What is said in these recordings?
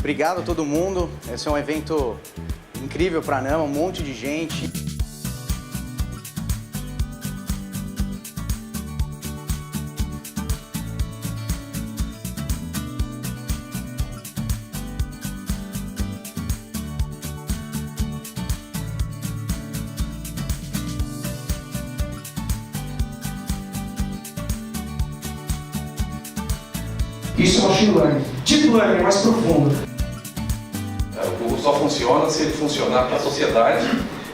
Obrigado a todo mundo. Esse é um evento incrível para a Nama, um monte de gente. Isso é machine learning. Deep learning é mais profundo. O Google só funciona se ele funcionar para a sociedade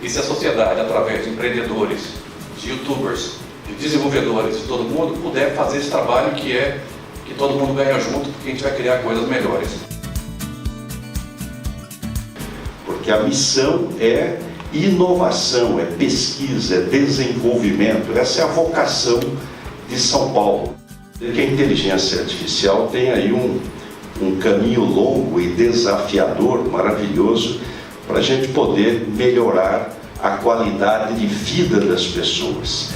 e se a sociedade, através de empreendedores, de youtubers, de desenvolvedores, de todo mundo, puder fazer esse trabalho que todo mundo ganha junto, porque a gente vai criar coisas melhores. Porque a missão é inovação, é pesquisa, é desenvolvimento. Essa é a vocação de São Paulo. Que a inteligência artificial tem aí um caminho longo e desafiador, maravilhoso, para a gente poder melhorar a qualidade de vida das pessoas.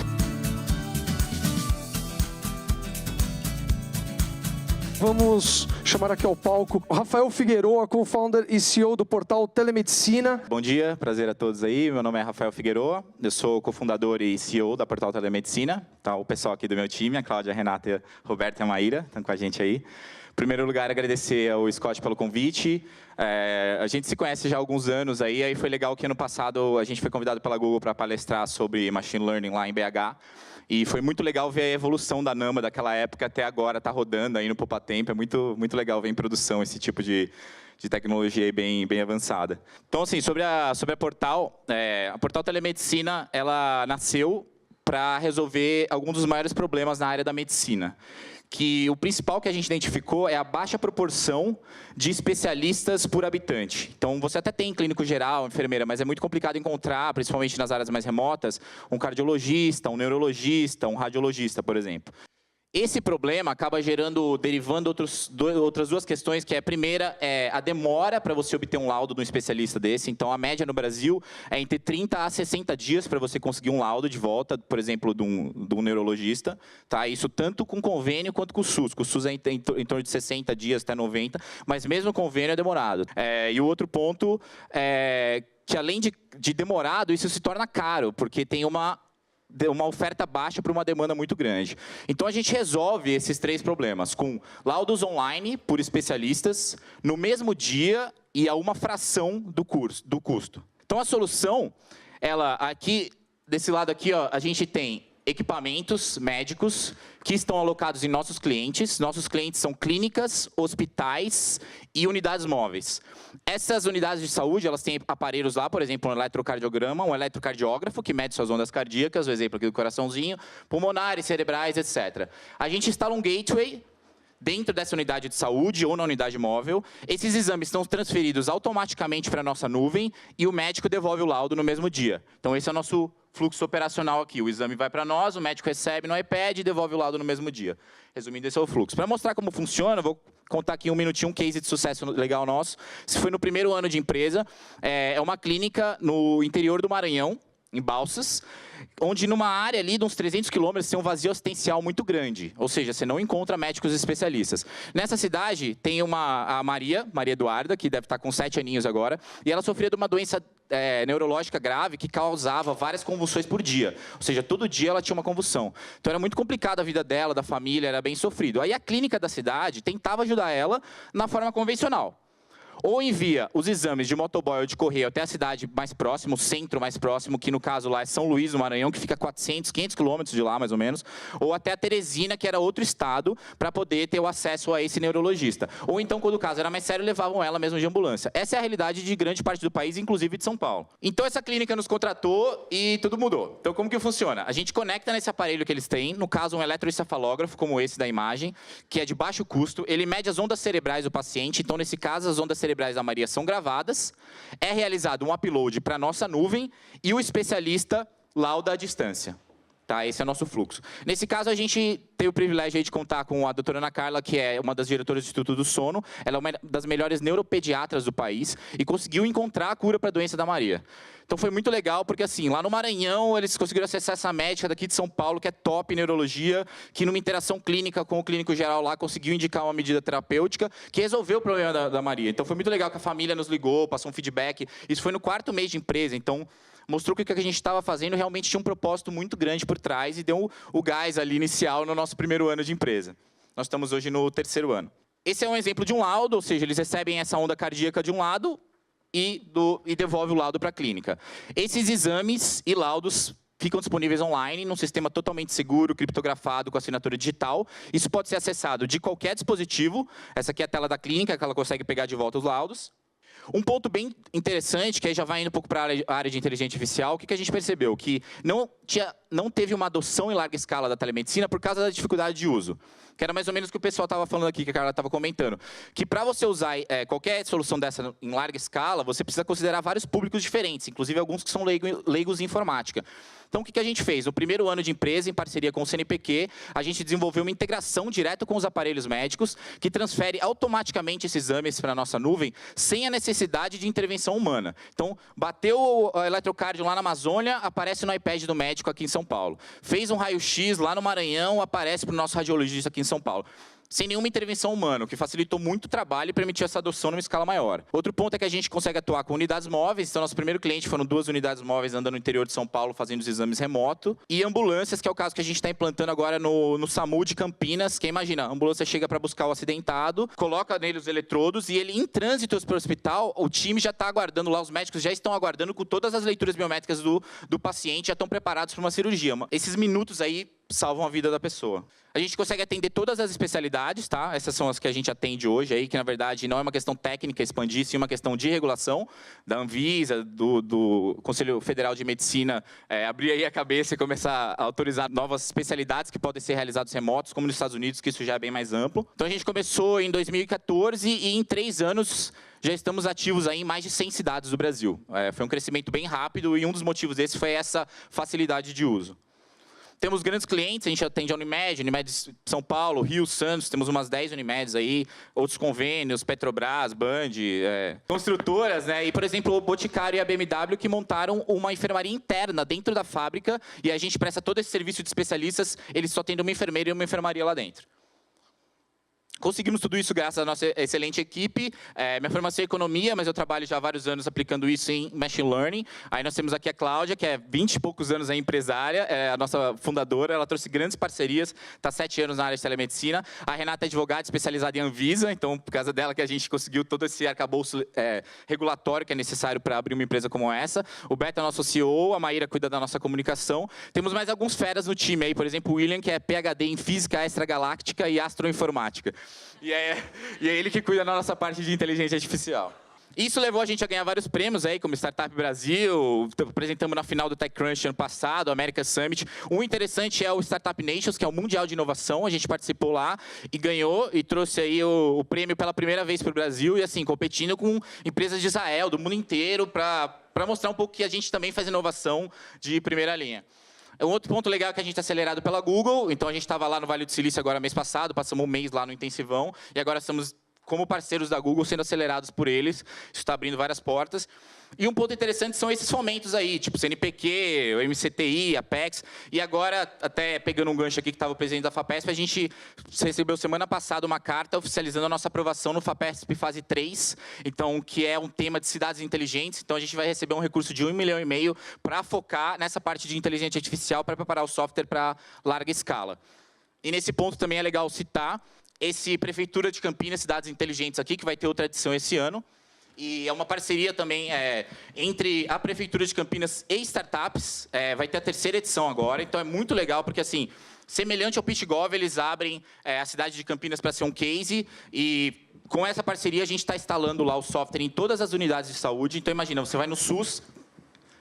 Vamos chamar aqui ao palco o Rafael Figueroa, co-founder e CEO do portal Telemedicina. Bom dia, prazer a todos aí. Meu nome é Rafael Figueroa, eu sou cofundador e CEO da Portal Telemedicina. Tá, o pessoal aqui do meu time, a Cláudia, a Renata, a Roberta e a Maíra, estão com a gente aí. Em primeiro lugar, agradecer ao Scott pelo convite. A gente se conhece já há alguns anos aí foi legal que ano passado a gente foi convidado pela Google para palestrar sobre Machine Learning lá em BH. E foi muito legal ver a evolução da Nama daquela época até agora, tá rodando aí no Poupatempo. É muito legal ver em produção esse tipo de tecnologia aí bem avançada. Então, assim, sobre a Portal, a Portal Telemedicina, ela nasceu para resolver alguns dos maiores problemas na área da medicina. Que o principal que a gente identificou é a baixa proporção de especialistas por habitante. Então, você até tem clínico geral, enfermeira, mas é muito complicado encontrar, principalmente nas áreas mais remotas, um cardiologista, um neurologista, um radiologista, por exemplo. Esse problema acaba derivando outras duas questões, que a primeira é a demora para você obter um laudo de um especialista desse. Então, a média no Brasil é entre 30 a 60 dias para você conseguir um laudo de volta, por exemplo, de um neurologista. Tá? Isso tanto com convênio quanto com o SUS. Com o SUS é em torno de 60 dias até 90, mas mesmo o convênio é demorado. E o outro ponto é que, além de demorado, isso se torna caro, porque tem uma oferta baixa para uma demanda muito grande. Então, a gente resolve esses três problemas com laudos online por especialistas no mesmo dia e a uma fração do custo. Então, a solução, desse lado aqui, ó, a gente tem equipamentos médicos que estão alocados em nossos clientes. Nossos clientes são clínicas, hospitais e unidades móveis. Essas unidades de saúde, elas têm aparelhos lá, por exemplo, um eletrocardiograma, um eletrocardiógrafo, que mede suas ondas cardíacas, o exemplo aqui do coraçãozinho, pulmonares, cerebrais, etc. A gente instala um gateway dentro dessa unidade de saúde ou na unidade móvel. Esses exames estão transferidos automaticamente para a nossa nuvem e o médico devolve o laudo no mesmo dia. Então, esse é o nosso fluxo operacional aqui. O exame vai para nós, o médico recebe no iPad e devolve o laudo no mesmo dia. Resumindo, esse é o fluxo. Para mostrar como funciona, vou contar aqui um minutinho um case de sucesso legal nosso. Isso foi no primeiro ano de empresa. É uma clínica no interior do Maranhão, em Balsas, onde numa área ali de uns 300 quilômetros tem um vazio assistencial muito grande, ou seja, você não encontra médicos especialistas. Nessa cidade tem a Maria Eduarda, que deve estar com 7 aninhos agora, e ela sofria de uma doença neurológica grave que causava várias convulsões por dia, ou seja, todo dia ela tinha uma convulsão. Então era muito complicada a vida dela, da família, era bem sofrido. Aí a clínica da cidade tentava ajudar ela na forma convencional. Ou envia os exames de motoboy ou de correio até a cidade mais próxima, o centro mais próximo, que no caso lá é São Luís do Maranhão, que fica 400, 500 quilômetros de lá, mais ou menos, ou até a Teresina, que era outro estado, para poder ter o acesso a esse neurologista. Ou então, quando o caso era mais sério, levavam ela mesmo de ambulância. Essa é a realidade de grande parte do país, inclusive de São Paulo. Então, essa clínica nos contratou e tudo mudou. Então, como que funciona? A gente conecta nesse aparelho que eles têm, no caso, um eletroencefalógrafo, como esse da imagem, que é de baixo custo. Ele mede as ondas cerebrais do paciente. Então, nesse caso, as ondas cerebrais da Maria são gravadas, é realizado um upload para a nossa nuvem e o especialista lauda à distância. Tá, esse é o nosso fluxo. Nesse caso, a gente tem o privilégio aí de contar com a doutora Ana Carla, que é uma das diretoras do Instituto do Sono. Ela é uma das melhores neuropediatras do país e conseguiu encontrar a cura para a doença da Maria. Então foi muito legal, porque assim, lá no Maranhão, eles conseguiram acessar essa médica daqui de São Paulo, que é top em neurologia, que numa interação clínica com o clínico geral lá, conseguiu indicar uma medida terapêutica que resolveu o problema da Maria. Então foi muito legal que a família nos ligou, passou um feedback. Isso foi no 4º mês de empresa, então mostrou que o que a gente estava fazendo realmente tinha um propósito muito grande por trás e deu o gás ali inicial no nosso primeiro ano de empresa. Nós estamos hoje no 3º ano. Esse é um exemplo de um laudo, ou seja, eles recebem essa onda cardíaca de um lado e devolve o laudo para a clínica. Esses exames e laudos ficam disponíveis online, num sistema totalmente seguro, criptografado, com assinatura digital. Isso pode ser acessado de qualquer dispositivo. Essa aqui é a tela da clínica, que ela consegue pegar de volta os laudos. Um ponto bem interessante, que aí já vai indo um pouco para a área de inteligência artificial, o que a gente percebeu? Que não teve uma adoção em larga escala da telemedicina por causa da dificuldade de uso. Que era mais ou menos o que o pessoal estava falando aqui, que a Carla estava comentando. Que para você usar qualquer solução dessa em larga escala, você precisa considerar vários públicos diferentes, inclusive alguns que são leigos em informática. Então, o que a gente fez? No primeiro ano de empresa, em parceria com o CNPq, a gente desenvolveu uma integração direto com os aparelhos médicos, que transfere automaticamente esses exames para a nossa nuvem, sem a necessidade de intervenção humana. Então, bateu o eletrocardio lá na Amazônia, aparece no iPad do médico aqui em São Paulo. Fez um raio-x lá no Maranhão, aparece para o nosso radiologista aqui em São Paulo. Sem nenhuma intervenção humana, o que facilitou muito o trabalho e permitiu essa adoção numa escala maior. Outro ponto é que a gente consegue atuar com unidades móveis. Então, nosso primeiro cliente foram 2 unidades móveis andando no interior de São Paulo, fazendo os exames remoto. E ambulâncias, que é o caso que a gente está implantando agora no SAMU de Campinas. Que imagina, a ambulância chega para buscar o acidentado, coloca nele os eletrodos e ele, em trânsito para o hospital, o time já está aguardando lá, os médicos já estão aguardando com todas as leituras biométricas do paciente, já estão preparados para uma cirurgia. Esses minutos aí salvam a vida da pessoa. A gente consegue atender todas as especialidades, tá? Essas são as que a gente atende hoje, aí, que na verdade não é uma questão técnica expandir, sim uma questão de regulação da Anvisa, do Conselho Federal de Medicina, abrir aí a cabeça e começar a autorizar novas especialidades que podem ser realizadas remotos, como nos Estados Unidos, que isso já é bem mais amplo. Então a gente começou em 2014 e em 3 anos já estamos ativos aí em mais de 100 cidades do Brasil. Foi um crescimento bem rápido e um dos motivos desse foi essa facilidade de uso. Temos grandes clientes, a gente atende a Unimed São Paulo, Rio, Santos, temos umas 10 Unimeds aí, outros convênios, Petrobras, Band, construtoras, né? E, por exemplo, o Boticário e a BMW que montaram uma enfermaria interna dentro da fábrica e a gente presta todo esse serviço de especialistas, eles só têm uma enfermeira e uma enfermaria lá dentro. Conseguimos tudo isso graças à nossa excelente equipe. Minha formação é economia, mas eu trabalho já há vários anos aplicando isso em machine learning. Aí nós temos aqui a Cláudia, que é 20 e poucos anos aí empresária, é a nossa fundadora. Ela trouxe grandes parcerias, está 7 anos na área de telemedicina. A Renata é advogada especializada em Anvisa, então por causa dela que a gente conseguiu todo esse arcabouço regulatório que é necessário para abrir uma empresa como essa. O Beto é nosso CEO, a Maíra cuida da nossa comunicação. Temos mais alguns feras no time aí, por exemplo, o William, que é PhD em Física Extragaláctica e Astroinformática. E é ele que cuida da nossa parte de inteligência artificial. Isso levou a gente a ganhar vários prêmios aí, como Startup Brasil, apresentamos na final do TechCrunch ano passado, America Summit. Um interessante é o Startup Nations, que é o Mundial de Inovação, a gente participou lá e ganhou, e trouxe aí o prêmio pela primeira vez para o Brasil, e assim, competindo com empresas de Israel, do mundo inteiro, para mostrar um pouco que a gente também faz inovação de primeira linha. Um outro ponto legal é que a gente está acelerado pela Google, então a gente estava lá no Vale do Silício agora mês passado, passamos um mês lá no Intensivão, e agora estamos como parceiros da Google sendo acelerados por eles, isso está abrindo várias portas. E um ponto interessante são esses fomentos aí, tipo CNPq, o MCTI, Apex, e agora, até pegando um gancho aqui que estava o presidente da FAPESP, a gente recebeu semana passada uma carta oficializando a nossa aprovação no FAPESP fase 3, então, que é um tema de cidades inteligentes, então a gente vai receber um recurso de 1,5 milhão para focar nessa parte de inteligência artificial para preparar o software para larga escala. E nesse ponto também é legal citar esse Prefeitura de Campinas, Cidades Inteligentes aqui, que vai ter outra edição esse ano. E é uma parceria também entre a Prefeitura de Campinas e startups. Vai ter a 3ª edição agora, então é muito legal, porque assim, semelhante ao PitchGov, eles abrem a cidade de Campinas para ser um case, e com essa parceria a gente está instalando lá o software em todas as unidades de saúde. Então imagina, você vai no SUS,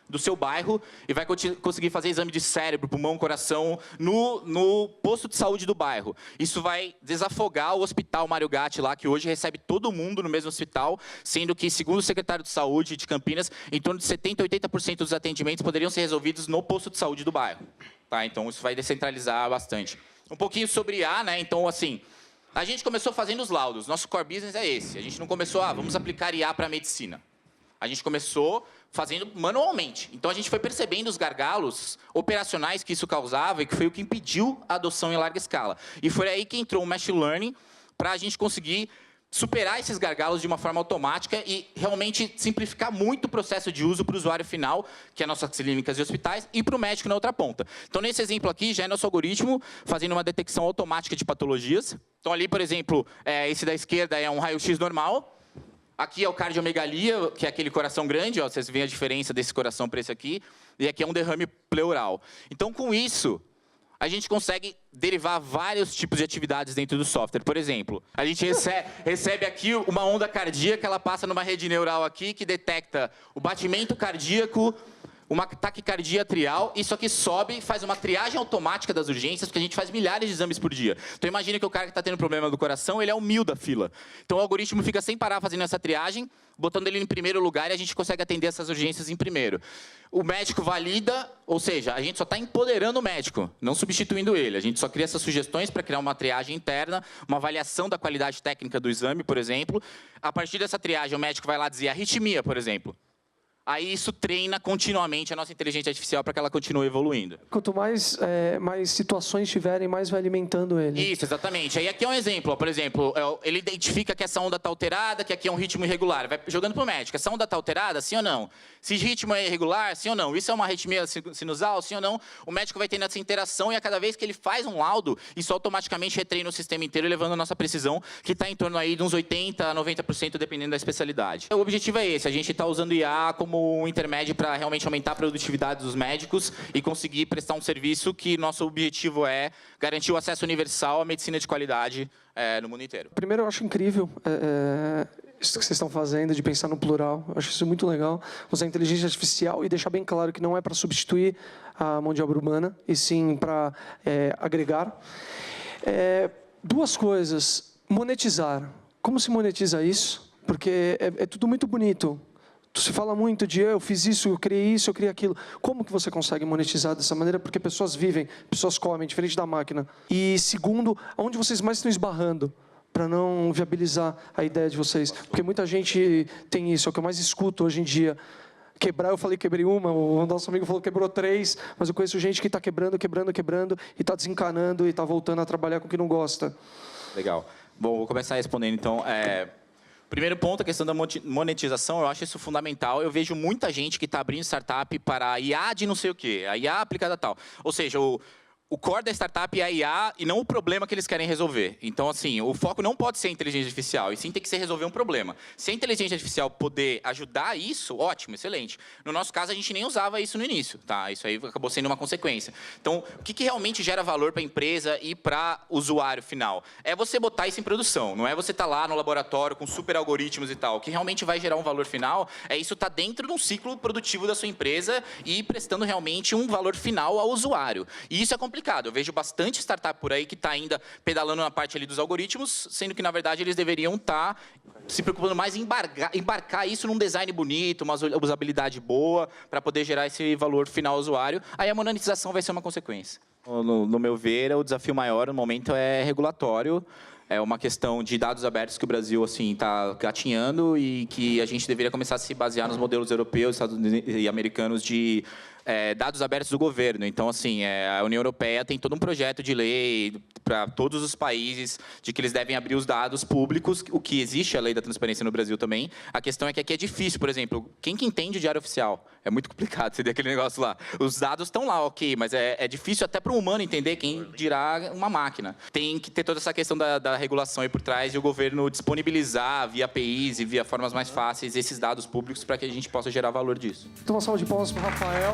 do seu bairro e vai conseguir fazer exame de cérebro, pulmão, coração no posto de saúde do bairro. Isso vai desafogar o Hospital Mário Gatti lá, que hoje recebe todo mundo no mesmo hospital, sendo que, segundo o secretário de Saúde de Campinas, em torno de 70% a 80% dos atendimentos poderiam ser resolvidos no posto de saúde do bairro. Tá? Então, isso vai descentralizar bastante. Um pouquinho sobre IA, né? Então, assim, a gente começou fazendo os laudos. Nosso core business é esse. A gente não começou, vamos aplicar IA para a medicina. A gente começou fazendo manualmente. Então, a gente foi percebendo os gargalos operacionais que isso causava e que foi o que impediu a adoção em larga escala. E foi aí que entrou o Machine Learning para a gente conseguir superar esses gargalos de uma forma automática e realmente simplificar muito o processo de uso para o usuário final, que é nossas clínicas e hospitais, e para o médico na outra ponta. Então, nesse exemplo aqui, já é nosso algoritmo fazendo uma detecção automática de patologias. Então, ali, por exemplo, esse da esquerda é um raio-x normal. Aqui é o cardiomegalia, que é aquele coração grande, ó, vocês veem a diferença desse coração para esse aqui. E aqui é um derrame pleural. Então, com isso, a gente consegue derivar vários tipos de atividades dentro do software. Por exemplo, a gente recebe aqui uma onda cardíaca, ela passa numa rede neural aqui que detecta o batimento cardíaco, uma taquicardia atrial, isso aqui sobe, faz uma triagem automática das urgências, porque a gente faz milhares de exames por dia. Então, imagina que o cara que está tendo problema do coração, ele é o 1000 da fila. Então, o algoritmo fica sem parar fazendo essa triagem, botando ele em primeiro lugar e a gente consegue atender essas urgências em primeiro. O médico valida, ou seja, a gente só está empoderando o médico, não substituindo ele. A gente só cria essas sugestões para criar uma triagem interna, uma avaliação da qualidade técnica do exame, por exemplo. A partir dessa triagem, o médico vai lá dizer arritmia, por exemplo. Aí isso treina continuamente a nossa inteligência artificial para que ela continue evoluindo. Quanto mais situações tiverem, mais vai alimentando ele. Isso, exatamente. Aí aqui é um exemplo. Ó, por exemplo, ele identifica que essa onda está alterada, que aqui é um ritmo irregular. Vai jogando para o médico. Essa onda está alterada, sim ou não? Se o ritmo é irregular, sim ou não? Isso é uma arritmia sinusal, sim ou não? O médico vai tendo essa interação e a cada vez que ele faz um laudo, isso automaticamente retreina o sistema inteiro, elevando a nossa precisão, que está em torno aí de uns 80% a 90%, dependendo da especialidade. O objetivo é esse. A gente está usando IA como um intermédio para realmente aumentar a produtividade dos médicos e conseguir prestar um serviço que nosso objetivo é garantir o acesso universal à medicina de qualidade no mundo inteiro. Primeiro, eu acho incrível isso que vocês estão fazendo, de pensar no plural. Eu acho isso muito legal. Usar a inteligência artificial e deixar bem claro que não é para substituir a mão de obra humana, e sim para agregar. Duas coisas. Monetizar. Como se monetiza isso? Porque é tudo muito bonito. Se fala muito de eu fiz isso, eu criei aquilo. Como que você consegue monetizar dessa maneira? Porque pessoas vivem, pessoas comem, diferente da máquina. E segundo, onde vocês mais estão esbarrando para não viabilizar a ideia de vocês? Porque muita gente tem isso, é o que eu mais escuto hoje em dia. Quebrar, eu falei quebrei uma, o nosso amigo falou que quebrou 3, mas eu conheço gente que está quebrando, e está desencanando e está voltando a trabalhar com o que não gosta. Legal. Bom, vou começar respondendo então. Primeiro ponto, a questão da monetização, eu acho isso fundamental. Eu vejo muita gente que está abrindo startup para IA de não sei o quê, a IA aplicada a tal. Ou seja, o core da startup é a IA e não o problema que eles querem resolver. Então, assim, o foco não pode ser a inteligência artificial, e sim tem que ser resolver um problema. Se a inteligência artificial poder ajudar isso, ótimo, excelente. No nosso caso, a gente nem usava isso no início, tá? Isso aí acabou sendo uma consequência. Então, o que realmente gera valor para a empresa e para o usuário final? É você botar isso em produção, não é você estar lá no laboratório com super algoritmos e tal. O que realmente vai gerar um valor final é isso estar dentro de um ciclo produtivo da sua empresa e prestando realmente um valor final ao usuário. E isso é complicado. Eu vejo bastante startup por aí que está ainda pedalando na parte ali dos algoritmos, sendo que, na verdade, eles deveriam estar se preocupando mais em embarcar isso num design bonito, uma usabilidade boa, para poder gerar esse valor final ao usuário. Aí a monetização vai ser uma consequência. No meu ver, o desafio maior no momento é regulatório. É uma questão de dados abertos que o Brasil está gatinhando e que a gente deveria começar a se basear nos modelos europeus e americanos de dados abertos do governo. Então, assim, a União Europeia tem todo um projeto de lei para todos os países de que eles devem abrir os dados públicos, o que existe a lei da transparência no Brasil também. A questão é que aqui é difícil, por exemplo, quem que entende o diário oficial? É muito complicado você ter aquele negócio lá. Os dados estão lá, ok, mas é difícil até para um humano entender, quem dirá uma máquina. Tem que ter toda essa questão da regulação aí por trás e o governo disponibilizar via APIs e via formas mais fáceis esses dados públicos para que a gente possa gerar valor disso. Então, uma salva de palmas para o Rafael.